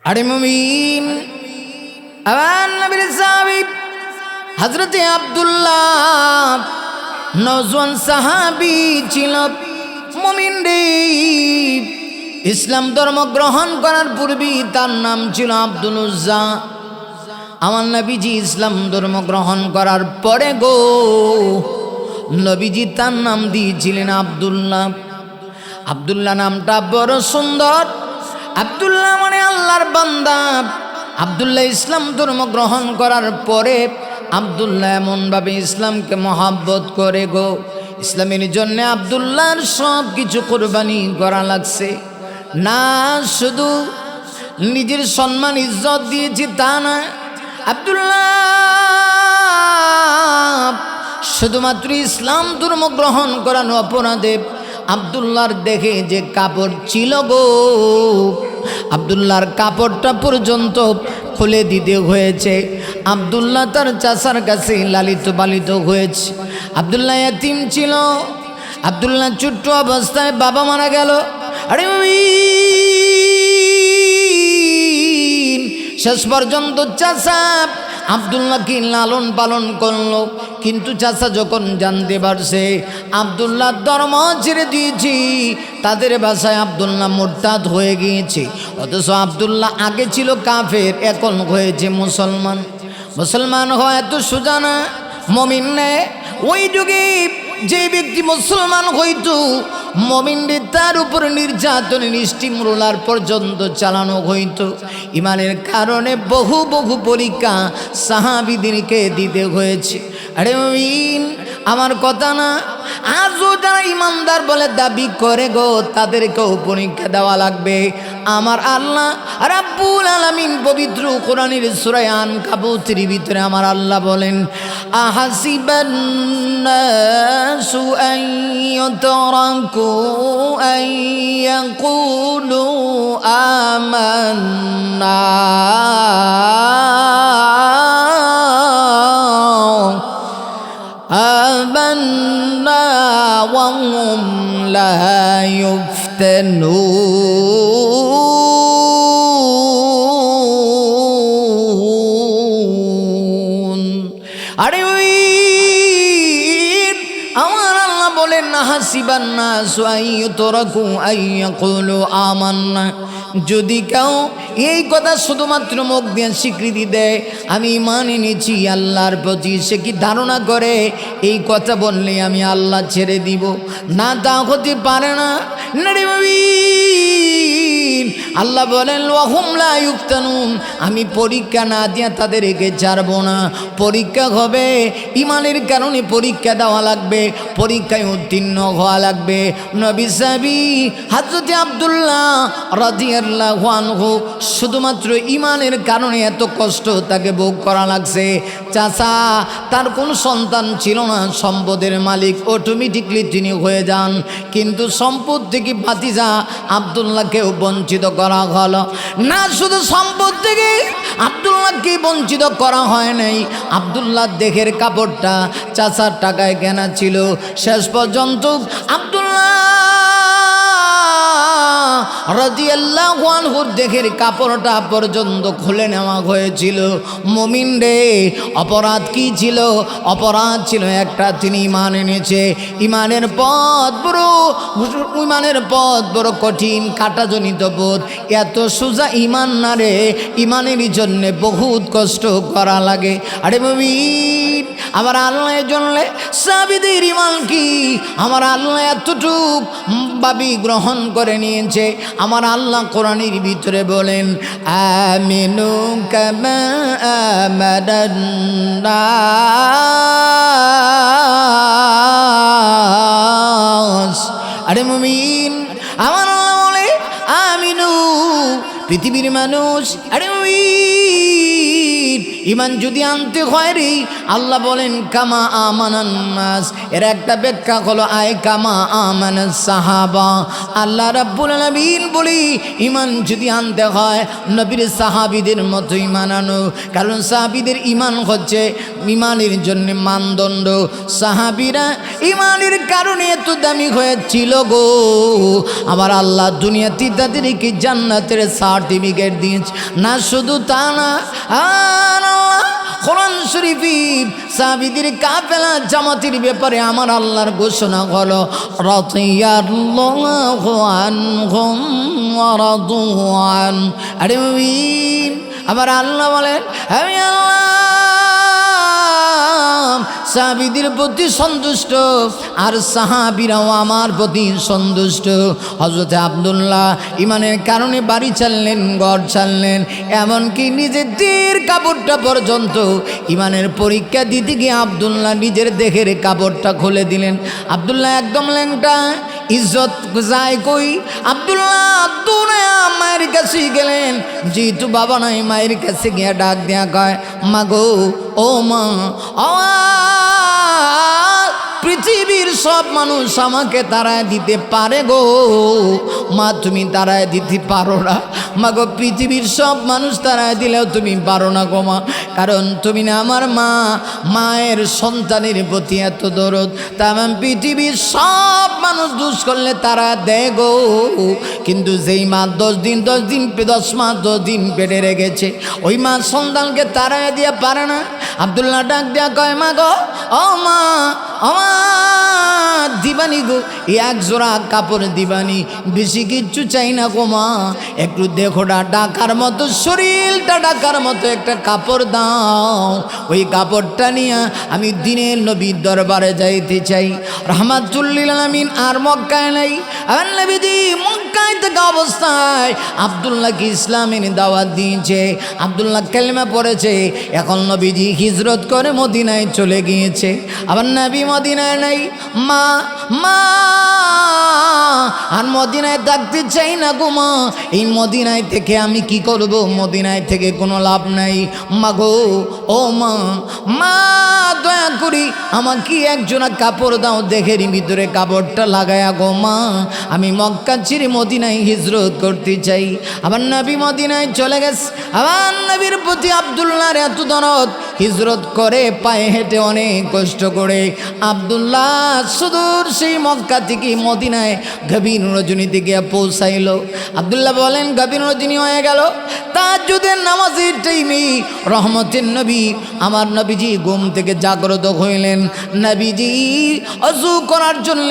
আরে মুমিন, আমার নবীর সাহাবী হযরতে আব্দুল্লাহ নওজওয়ান সাহাবী ছিল। মুমিন রে, ইসলাম ধর্ম গ্রহণ করার পূর্বে তার নাম ছিল আব্দুল উজ্জা। আমার নবীজি ইসলাম ধর্ম গ্রহণ করার পরে গো নবীজি তার নাম দিয়েছিলেন আব্দুল্লাহ। আব্দুল্লাহ নামটা বড় সুন্দর। আব্দুল্লাহ মানে আল্লাহর বান্দা। আব্দুল্লাহ ইসলাম ধর্ম গ্রহণ করার পরে আব্দুল্লাহ এমনভাবে ইসলামকে মহাব্বত করে গো, ইসলামের জন্য আব্দুল্লাহর সব কিছু কোরবানি করা লাগছে। না শুধু নিজের সম্মান ইজ্জত দিয়েছি তা না, আব্দুল্লাহ শুধুমাত্র ইসলাম ধর্ম গ্রহণ করানো অপরাধে আব্দুল্লাহর দেখে যে কাপড় ছিল গো, আব্দুল্লাহর কাপড়টা পর্যন্ত খুলে দিতে হয়েছে। আব্দুল্লাহ তার চাচার কাছে লালিত পালিত হয়েছে। আব্দুল্লাহ এতিম ছিল। আব্দুল্লাহ ছোট্ট অবস্থায় বাবা মারা গেল। আরে শেষ পর্যন্ত চাচা আব্দুল্লাহকে লালন পালন করলো। কিন্তু চাচা যখন জানতে পারছে আব্দুল্লাহ ধর্ম ছেড়ে দিয়েছি, তাদের ভাষায় আব্দুল্লাহ মুরতাদ হয়ে গিয়েছে। অথচ আব্দুল্লাহ আগে ছিল কাফের, এখন হয়েছে মুসলমান। মুসলমান হয় এত সোজা না, মুমিন না। ওই যুগে যে ব্যক্তি মুসলমান হইত, মুমিনদের তার উপর নির্যাতনের স্টিম রোলার পর্যন্ত চালানো হইত। ইমানের কারণে বহু বহু পরীক্ষা সাহাবীদেরকে দিতে হয়েছে। আরে মুমিন, আমার কথা না, আজও যারা ইমানদার বলে দাবি করে গো, তাদেরকেও পরীক্ষা দেওয়া লাগবে। আমার আল্লাহ রাব্বুল আলামিন পবিত্র কোরআনের সূরা আনকাবুতের ভিতরে আমার আল্লাহ বলেন, আহাসিবান নাসু আন ইউতরাকু আন ইয়াকুলু আমান্না آمنا وهم لا يفتنون। আরে ওই আমার আল্লাহ বলেন না, হাসিবান নাসু আন ইউতরাকু আন ইয়াকুলু আমান্না। যদি কেউ এই কথা শুধুমাত্র মুখ দিয়ে স্বীকৃতি দেয় আমি ঈমান এনেছি আল্লাহর প্রতি, সে কি ধারণা করে এই কথা বললে আমি আল্লাহ ছেড়ে দিব? না, তা হতে পারে না। আল্লাহ বলেন ওয়াহুম লা ইফতানুন, আমি পরীক্ষা না দিয়া তাদেরকে ছাড়ব না। পরীক্ষা হবে, ঈমানের কারণে পরীক্ষা দেওয়া লাগবে, পরীক্ষায় উত্তীর্ণ হওয়া লাগবে। নবী সাহাবী হযরত আব্দুল্লাহ রাদিয়াল্লাহু আনহু শুধুমাত্র ঈমানের কারণে এত কষ্ট তাকে ভোগ করা লাগছে। চাচা তার কোনো সন্তান ছিল না, সম্পদের মালিক অটোমেটিকলি তিনি হয়ে যান, কিন্তু সম্পদ থেকে ভাতিজা আব্দুল্লাহকেও বঞ্চিত করা হলো না। শুধু সম্পদ থেকে আব্দুল্লাহকে বঞ্চিত করা হয় নাই, আব্দুল্লাহ দেহের কাপড়টা চাচার টাকায় কেনা ছিল। শেষ পর্যন্ত আব্দুল্লাহ রাদিয়াল্লাহু আনহুর দেহের কাপড়টা পর্যন্ত খুলে নেওয়া হয়েছিল। মুমিন রে, অপরাধ কি ছিল? অপরাধ ছিল একটা, তিনি ঈমান এনেছে। ঈমানের পথ বড় কঠিন, কাঁটাজনিত পথ। এত সোজা ঈমান না রে, ঈমানের জন্য বহুত কষ্ট করা লাগে। আরে মুমিন, আমার আল্লাহর জন্য সাহাবীদের ঈমান কি আমার আল্লাহ এতটুক ভাবে গ্রহণ করে নিয়েছে। আমার আল্লাহ কোরআনের ভিতরে বলেন, আমিনু কামা আমানান নাস। আরে মুমিন, আমার আল্লাহ বলে আমিনু, পৃথিবীর মানুষ। আরে মুমিন, ঈমান যদি আনতে হয় রে, আল্লাহ বলেন কামা আমানান নাস, এর একটা ব্যাখ্যা হলো আয় কামা আমানাস সাহাবা। আল্লাহ রাব্বুল আলামিন বলি ঈমান যদি আনতে হয় নবীর সাহাবীদের মতো ঈমান আনো, কারণ সাহাবীদের ঈমান হচ্ছে ঈমানের জন্য মানদণ্ড। সাহাবীরা ঈমানের কারণে এত দামি হয়েছিল গো। আবার আল্লাহ দুনিয়াতে তাদেরকে জান্নাতের সার্টিফিকেট দিয়েছে। না শুধু তা না, কোরআন শরীফে সাহাবীদের কাফেলা জামাতের ব্যাপারে আমার আল্লাহর ঘোষণা হলো রাদিয়াল্লাহু আনহুম ওয়া রাদু আন। আরে আবার আল্লাহ বলেন আমি আল্লাহ সাহাবীদের প্রতি সন্তুষ্ট আর সাহাবীরাও আমার প্রতি সন্তুষ্ট। হযরত আব্দুল্লাহ ঈমানের কারণে বাড়ি ছাড়লেন, ঘর ছাড়লেন, এমনকি নিজের দেহের কাপড়টা পর্যন্ত ঈমানের পরীক্ষা দিতে গিয়ে আব্দুল্লাহ নিজের দেহের কাপড়টা খুলে দিলেন। আব্দুল্লাহ একদম ল্যাংটা, ইজ্জত যায় কই। আব্দুল্লাহ দৌড়ে মায়ের কাছে গেলেন, যেহেতু বাবা নাই মায়ের কাছে গিয়ে ডাক দেয়া কয় মা গো, ও মা, পৃথিবীর সব মানুষ আমাকে তাড়ায় দিতে পারে গো, মা তুমি তাড়ায় দিতে পারো না। মা গো, পৃথিবীর সব মানুষ তাড়ায় দিলেও তুমি পারো না গো মা, কারণ তুমি না আমার মা। মায়ের সন্তানের প্রতি এত দরদ, তামাম পৃথিবীর সব মানুষ দুষ করলে তারা দেয় গো, কিন্তু যেই মা 10 দিন 10 মাস 10 দিন পেটে রেখেছে, ওই মা সন্তানকে তাড়ায় দিয়ে পারে না। আব্দুল্লাহ ডাক দেয়া কয় মা গো, ও মা, আমার দিবানি গো, এক জোড়া কাপড় দিবানি, বেশি কিচ্ছু চাই না গো মা, একটু দেখোটা ডাকার মতো, শরীরটা ডাকার মতো একটা কাপড় দাও, ওই কাপড়টা নিয়ে আমি দিনের নবীর দরবারে যাইতে চাই। রাহমাতুল লিল আলামিন আর মক্কায় নাই। আর নবীজি মক্কায় থাকা অবস্থায় আব্দুল্লাহকে ইসলামের দাওয়াত দিয়েছে, আব্দুল্লাহ কালেমা পড়েছে। এখন নবীজি হিজরত করে মদিনায় চলে গিয়েছে। আবার নবী মদিনায় নাই, মা মা আর মদিনায় থাকতে চাই না গো মা, এই মদিনায় থেকে আমি কি করব, মদিনায় থেকে কোনো লাভ নাই। মা গো, ও মা, মা দয়া করি আমাকে একজোড়া কাপড় দাও, দেহের ভিতরে কাপড়টা লাগায়া গো মা, আমি মক্কা ছেড়ে মদিনায় হিজরত করতে চাই। আবার নবী মদিনায় চলে গেছে। আবার নবীর প্রতি আব্দুল্লাহর এত দরদ, হিজরত করে পায়ে হেঁটে অনেক কষ্ট করে আব্দুল্লাহ সুদূর সেই মক্কা থেকে মদিনায় গভীর রজনীতে গিয়ে পৌঁছাইল। আব্দুল্লাহ বলেন গভীর রজনী হয়ে গেল, তাহাজ্জুদের নামাজের টাইমে রহমতের নবী আমার নবীজি ঘুম থেকে জাগ্রত হইলেন। নবীজি ওযু করার জন্য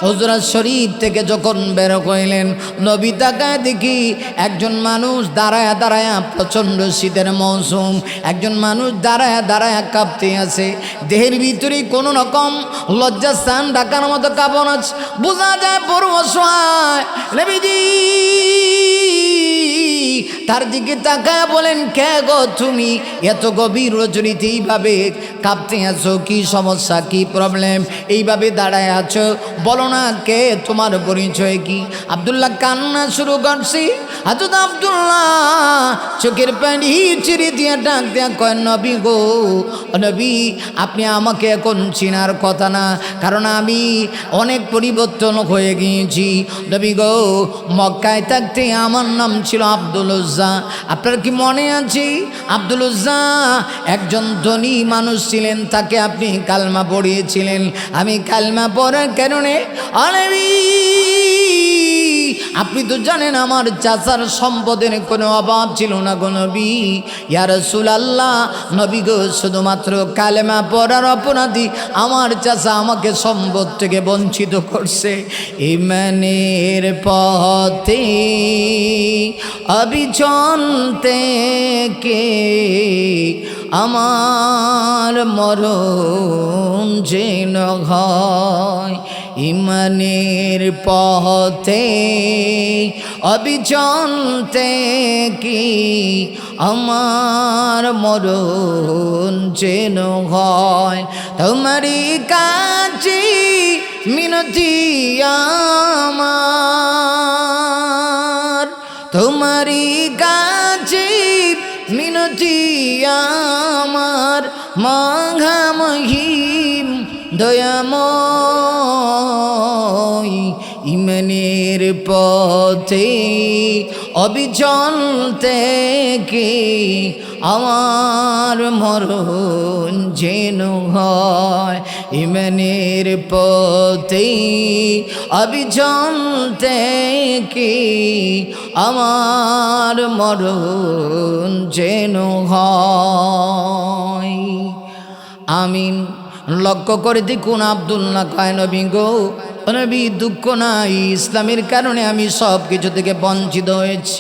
হুজরাত শরীফ থেকে যখন বের হইলেন, নবী তাকায় দেখি একজন মানুষ দাঁড়ায়া দাঁড়ায়া, প্রচণ্ড শীতের মৌসুম, একজন মানুষ দাঁড়ায়া দাঁড়ায়া কাঁপতে আছে, দেহের ভিতরে কোনো রকম লজ্জাস্থান ডাকার মতো কাঁপন আছে, বোঝা যায় বড় অসহায়। নবীজি তার দিকে তাকায় বলেন কে গো তুমি, এত গভীর রজনীতে এইভাবে কাঁপতে আছো, কি সমস্যা, কি প্রবলেম, এইভাবে দাঁড়ায় আছো, বলো না কে, তোমার পরিচয় কি? আব্দুল্লাহ কান্না শুরু করছি। হাজরত আব্দুল্লাহ চোখের পানি চিরে দিয়ে ডাক দেয়া কয় নবী গো, নবী আপনি আমাকে এখন চিনার কথা না, কারণ আমি অনেক পরিবর্তন হয়ে গিয়েছি। নবী গো, মক্কায় থাকতে আমার নাম ছিল আব্দুল উজ্জা, আপনার কি মনে আছে? আব্দুল উজ্জা একজন ধনী মানুষ ছিলেন, তাকে আপনি কালমা পড়িয়েছিলেন। আমি কালমা পড়ার কারণে আপনি তো জানেন আমার চাচার সম্পদের কোনো অভাব ছিল না গো নবী। ইয়া রাসূলুল্লাহ, নবী গো, শুধুমাত্র কালেমা পড়ার অপরাধী আমার চাচা আমাকে সম্পদ থেকে বঞ্চিত করছে। ঈমানের পথে অবিচল থেকে আমার মরণ যেন হয়, ঈমানের পথে অবিচল থেকে আমার মরণ যেন হয়। তোমারই কাছে মিনতি আমার, তোমারই কাছে মিনতি আমার মাঘামহিম দয়াময় ইমানের পথে অবিচল থেকে আমার মরণ যেন হয় ইমানের পথে অবিচল থেকে আমার মরণ যেন হয় আমিন। লক্ষ্য করে দেখুন আব্দুল্লাহ কয় নবী গো নবী দুঃখ নাই, ইসলামের কারণে আমি সব কিছু থেকে বঞ্চিত হয়েছি।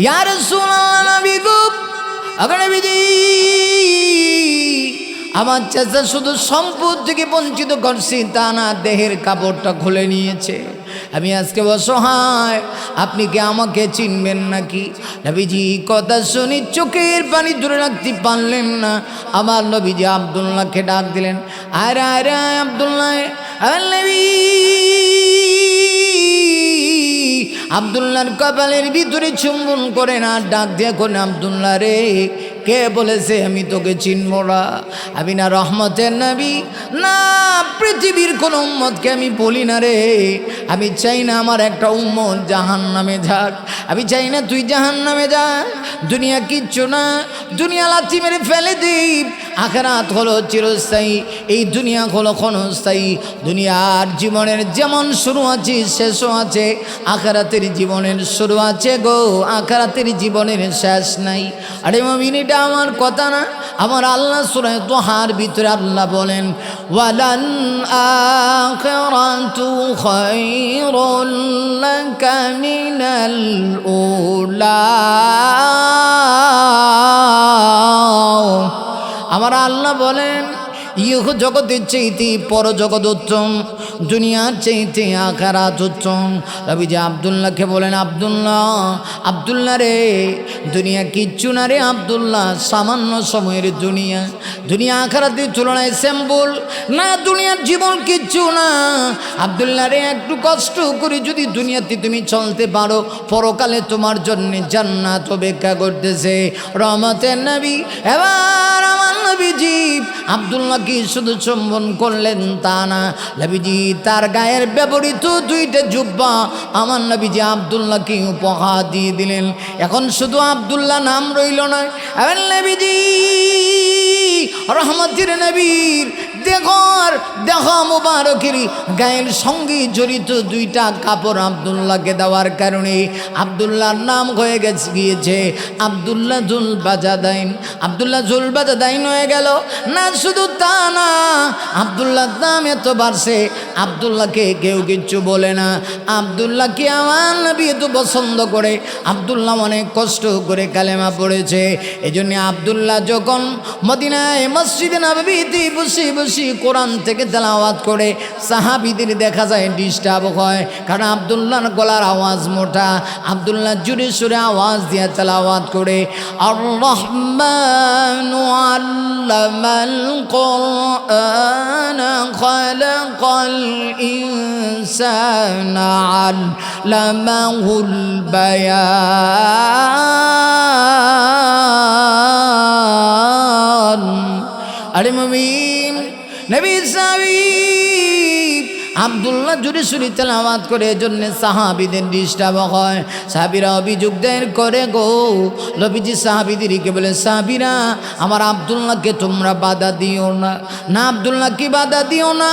ইয়া রাসূলুল্লাহ নবী গো নবীজি আমার চাচা শুধু সম্পদ থেকে বঞ্চিত করছি তা না, দেহের কাপড়টা খুলে নিয়েছে। আমি আজকে অসহায়, আপনি কি আমাকে চিনবেন নাকি? নবীজি কথা শুনি চোখের পানি ধরে রাখতে পারলেন না। আমার নবীজি আব্দুল্লাহকে ডাক দিলেন, আরে আরে আব্দুল্লাহ। আব্দুল্লাহর কপালের ভিতরে চুম্বন করে না, ডাক দিয়ে কোন আব্দুল্লাহ রে, কে বলেছে আমি তোকে চিনব না? আমি না রহমতের নবী, না পৃথিবীর কোন উম্মতকে আমি বলি না রে। আমি চাই না আমার একটা উম্মত জাহান্নামে যাক, আমি চাই না তুই জাহান্নামে যা। দুনিয়া কিচ্ছু না, দুনিয়া লাথি মেরে ফেলে দিই। আখিরাত হলো চিরস্থায়ী, এই দুনিয়া হলো ক্ষণস্থায়ী। দুনিয়ার জীবনের যেমন শুরু আছে শেষও আছে, আখিরাতের জীবনের শুরু আছে গো, আখিরাতের জীবনের শেষ নাই। আরে মুমিন এটা আমার কথা না, আমার আল্লাহ সূরা তোহার ভিতরে আল্লাহ বলেন, ওয়ালাল আখিরাতু খায়রুল লাকা মিনাল উলা। আমার আল্লাহ বলেন ইহ জগতের চাইতে পরজগৎ উত্তম, দুনিয়ার চাইতে আখিরাত উত্তম। নবীজি আব্দুল্লাহকে বলেন, আব্দুল্লাহ রে, দুনিয়া কিচ্ছু না রে আব্দুল্লাহ, সামান্য সময়ের দুনিয়া। দুনিয়া আখিরাতের তুলনায় স্যাম্পল না, দুনিয়ার জীবন কিচ্ছু না। আব্দুল্লাহ রে, একটু কষ্ট করে যদি দুনিয়াতে তুমি চলতে পারো, পরকালে তোমার জন্য জান্নাত অপেক্ষা করতেছে। রহমতের নবী এবার আমার নবীজি আব্দুল্লাহ কি শুধু চুম্বন করলেন তা না, নবীজি তার গায়ের ব্যবহৃত দুইটা জুব্বা আমার নবীজি আব্দুল্লাহকে উপহার দিয়ে দিলেন। এখন শুধু আব্দুল্লাহ নাম রইল না, এবার নবীজি রহমতের নবীর দেখো মুবারকের গায়ের সঙ্গে জড়িত দুইটা কাপড় আব্দুল্লাহকে দেওয়ার কারণে আব্দুল্লাহর নাম হয়ে গিয়েছে আব্দুল্লাহ জুল বাজাদাইন। আব্দুল্লাহ জুল বাজাদাইন হয়ে গেল না, শুধু তা না, আব্দুল্লাহর দাম এত বাড়ছে, আব্দুল্লাহকে কেউ কিচ্ছু বলে না। আব্দুল্লাহকে আমার নবী এত পছন্দ করে, আব্দুল্লাহ অনেক কষ্ট করে কালেমা পড়েছে। এই জন্য আব্দুল্লাহ যখন মদিনায় মসজিদে নববীতে বসে কোরআন থেকে তেলাওয়াত করে, সাহাবীদের দেখা যায় ডিস্টার্ব হয়, কারণ আব্দুল্লাহর গলার আওয়াজ মোটা। আব্দুল্লাহ জুড়ে সুরে আওয়াজ দিয়ে তেলাওয়াত করে, আর রহমানু আল্লামাল কুরআন খালাকাল ইনসানা আল্লামাহুল বায়ান। আরে মুমিন নবী সাহাবী আব্দুল্লাহ জুড়ে সুরি তেলাওয়াত করে, এজন্য সাহাবীদের ডিস্টার্ব হয়। সাহাবীরা অভিযোগ দেয় করে গো নবীজি সাহাবীদেরকে বলে, সাহাবীরা আমার আব্দুল্লাহকে তোমরা বাধা দিও না। না আব্দুল্লাহকে বাধা দিও না,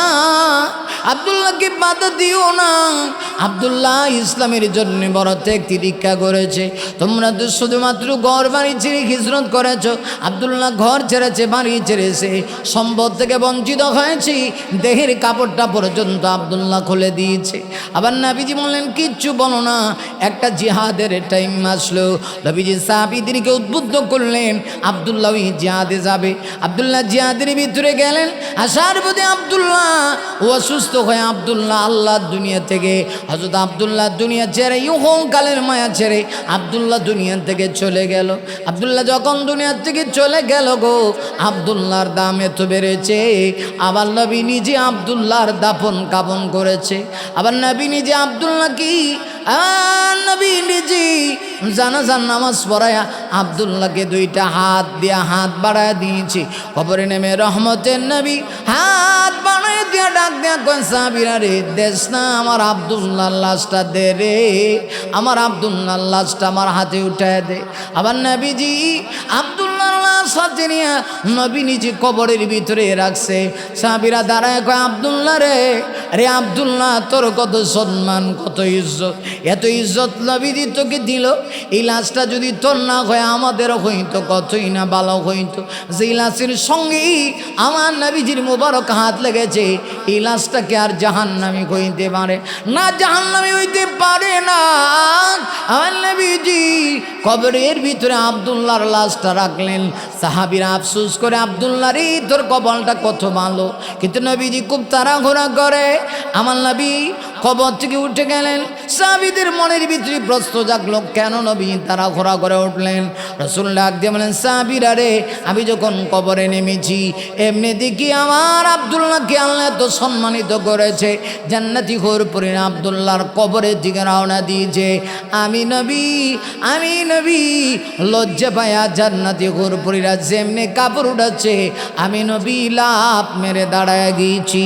আব্দুল্লাহকে বাধা দিও না। আব্দুল্লাহ ইসলামের জন্য বড় ত্যাগ তিতিক্ষা করেছে। তোমরা তো শুধুমাত্র ঘর বাড়ি ছেড়ে হিজরত করেছ, আব্দুল্লাহ ঘর ছেড়েছে, বাড়ি ছেড়েছে, সম্পদ থেকে বঞ্চিত হয়েছি, দেহের কাপড়টা পর্যন্ত আব্দুল্লাহ খুলে দিয়েছে। আবার নবীজি বললেন কিচ্ছু বলো না, একটা জিহাদের টাইম আসলো। নবীজি সাহাবীদেরকে উদ্বুদ্ধ করলেন আব্দুল্লাহ জিহাদে যাবে। আব্দুল্লাহ জিহাদের ভিতরে গেলেন, আসার পথে আব্দুল্লাহ ও অসুস্থ হয়ে আব্দুল্লাহ আল্লাহর দুনিয়া থেকে, হযরত আব্দুল্লাহ দুনিয়া ছেড়ে ইহকালের মায়া ছেড়ে আব্দুল্লাহ দুনিয়া থেকে চলে গেল। আব্দুল্লাহ যখন দুনিয়া থেকে চলে গেল গো, আব্দুল্লাহর দাম এত বেড়েছে, আবার নবী নিজে আব্দুল্লাহর দাফন কাফন দাফন করেছে। আবার নবী নিজে আব্দুল্লাহ কি নবী নিজে জানাজার নামাজ পড়ায়া আব্দুল্লাহকে দুইটা হাত দিয়া হাত বাড়ায় দিয়েছে। কবরে নেমে রহমতের নবী হাত বাড়ায় দিয়া ডাক দিয়া কয় সাহাবীরা রে দেশ না আমার আব্দুল্লাহর লাশটা দে রে, আমার আব্দুল্লাহর লাশটা আমার হাতে উঠায় দে। আবার নবীজি আব্দুল্লাহর লাশ হাতে নিয়ে নবী নিজে কবরের ভিতরে রাখছে। সাহাবীরা দাঁড়ায় কয় আব্দুল্লাহ রে, রে আব্দুল্লাহ তোর কত সম্মান কত ইজ্জত, এত ইজ্জত নবীজি তোকে দিল, এই লাশটা যদি তোর না হয় আমাদের হইতো কতই না ভালো হইতো। যে লাশের সঙ্গেই আমার নবীজির মুবারক হাত লেগেছে এই লাশটাকে আর জাহান্নামী হইতে পারে না, জাহান্নামী হইতে পারে না। আমার নবীজি কবরের ভিতরে আব্দুল্লাহর লাশটা রাখলেন। সাহাবীরা আফসোস করে আব্দুল্লাহ রে তোর কপালটা কত ভালো, কিন্তু নবীজি খুব তাড়াহুড়া করে আমার নবী কবর থেকে উঠে গেলেন। সাহাবীদের মনের ভিতরে প্রশ্ন জাগলো কেন নবী তাড়াহুড়া করে উঠলেন। রাসূল ডাক দিয়ে বলেন সাহাবীরা রে আমি যখন কবরে নেমেছি এমনি দেখি আমার আব্দুল্লাহকে আল্লাহ তো সম্মানিত করেছে, জান্নাতি হুরপুরে আব্দুল্লাহর কবরের দিকে রওনা দিয়েছে। আমি নবী লজ্জা পায়া জান্নাতি হুরপুরিরা যেমনি কাপড় উঠাচ্ছে আমি নবী লাফ মেরে দাঁড়ায় গিয়েছি।